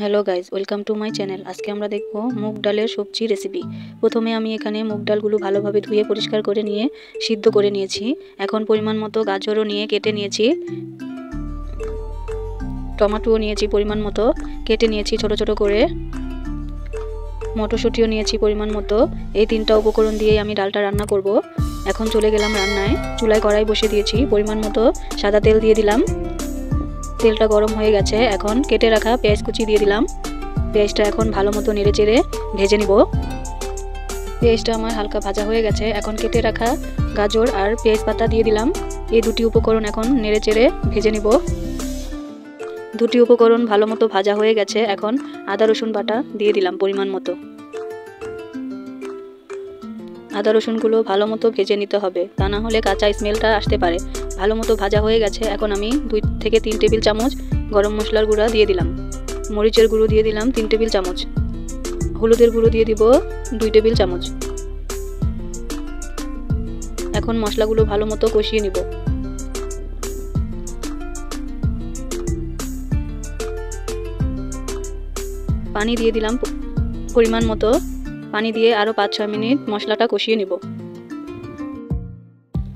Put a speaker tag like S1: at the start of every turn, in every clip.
S1: Hello guys welcome to my channel. आज के আমরা দেখব মুগ ডালের সবজি রেসিপি। প্রথমে আমি এখানে মুগ ডালগুলো ভালোভাবে ধুয়ে পরিষ্কার করে নিয়ে সিদ্ধ করে নিয়েছি। এখন পরিমাণ মতো গাজরও নিয়ে কেটে নিয়েছি, টমেটোও নিয়েছি পরিমাণ মতো কেটে নিয়েছি ছোট ছোট করে, মটরশুঁটিও নিয়েছি পরিমাণ মতো। এই তিনটা উপকরণ দিয়ে আমি ডালটা রান্না করব। এখন চলে গেলাম রান্নায়। চুলায় কড়াই বসিয়ে দিয়েছি, পরিমাণ মতো সাদা তেল দিয়ে দিলাম। তেলটা গরম হয়ে গেছে, এখন কেটে রাখা পেঁয়াজ কুচি দিয়ে দিলাম। পেঁয়াজটা এখন ভালো মতো নেড়ে চেড়ে ভেজে নিব। পেঁয়াজটা আমার হালকা ভাজা হয়ে গেছে, এখন কেটে রাখা গাজর আর পেঁয়াজ পাতা দিয়ে দিলাম। এই দুটি উপকরণ এখন নেড়ে চেড়ে ভেজে নিব। দুটি উপকরণ ভালো মতো ভাজা হয়ে গেছে, এখন আদা রসুন বাটা দিয়ে দিলাম পরিমাণ মতো। আদা রসুনগুলো ভালো মতো ভেজে নিতে হবে, তা না হলে কাঁচা স্মেলটা আসতে পারে। ভালো মতো ভাজা হয়ে গেছে, এখন আমি 2 থেকে 3 টেবিল চামচ গরম মশলার গুঁড়া দিয়ে দিলাম। মরিচের গুঁড়ো দিয়ে দিলাম 3 টেবিল চামচ। হলুদের গুঁড়ো দিয়ে দিব 2 টেবিল চামচ। এখন মশলাগুলো ভালো মতো কষিয়ে নিব। পানি দিয়ে দিলাম পরিমাণ মতো। পানি দিয়ে আরও 5-6 মিনিট মশলাটা কষিয়ে নিব।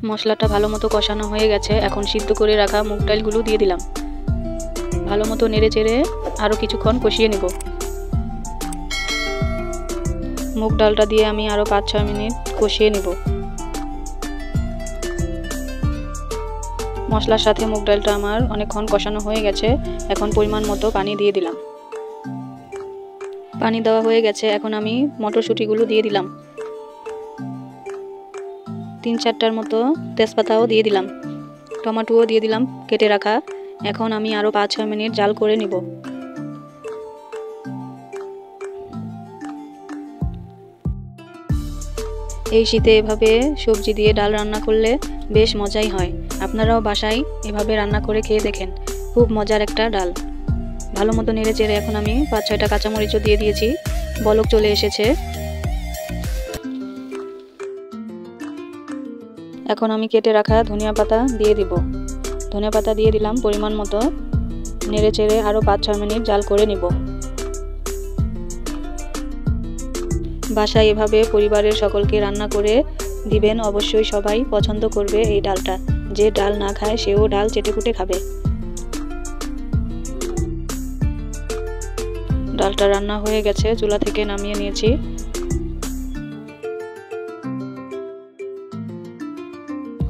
S1: মশলাটা ভালো মতো কষানো হয়ে গেছে, এখন সিদ্ধ করে রাখা মুগ ডালগুলো দিয়ে দিলাম। ভালো মতো নেড়ে চেড়ে আরও কিছুক্ষণ কষিয়ে নিব। মুগ ডালটা দিয়ে আমি আরও 5-6 মিনিট কষিয়ে নিব। মশলার সাথে মুগ ডালটা আমার অনেকক্ষণ কষানো হয়ে গেছে, এখন পরিমাণ মতো পানি দিয়ে দিলাম। পানি দেওয়া হয়ে গেছে, এখন আমি মটরশুঁটিগুলো দিয়ে দিলাম। 3-4টার মতো তেজপাতাও দিয়ে দিলাম। টমেটোও দিয়ে দিলাম কেটে রাখা। এখন আমি আরও 5-6 মিনিট জাল করে নিব। এই শীতে এভাবে সবজি দিয়ে ডাল রান্না করলে বেশ মজাই হয়। আপনারাও বাসায় এভাবে রান্না করে খেয়ে দেখেন, খুব মজার একটা ডাল। ভালো মতো নেড়ে চেড়ে এখন আমি 5-6টা কাঁচামরিচও দিয়ে দিয়েছি। বলক চলে এসেছে। এখন আমি কেটে রাখা ধনিয়া পাতা দিয়ে দিব। ধনিয়া পাতা দিয়ে দিলাম পরিমাণ মতো। নেড়ে চেড়ে আরও 5-6 মিনিট জাল করে নিব। বাসায় এভাবে পরিবারের সকলকে রান্না করে দিবেন, অবশ্যই সবাই পছন্দ করবে এই ডালটা। যে ডাল না খায় সেও ডাল চেটেপুটে খাবে। ডালটা রান্না হয়ে গেছে, চুলা থেকে নামিয়ে নিয়েছি।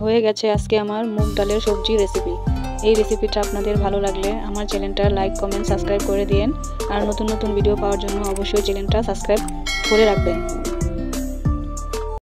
S1: হয়ে গেছে আজকে আমার মুগ ডালের সবজি রেসিপি। এই রেসিপিটা আপনাদের ভালো লাগলে আমার চ্যানেলটা লাইক কমেন্ট সাবস্ক্রাইব করে দিন। আর নতুন নতুন ভিডিও পাওয়ার জন্য অবশ্যই চ্যানেলটা সাবস্ক্রাইব করে রাখবেন।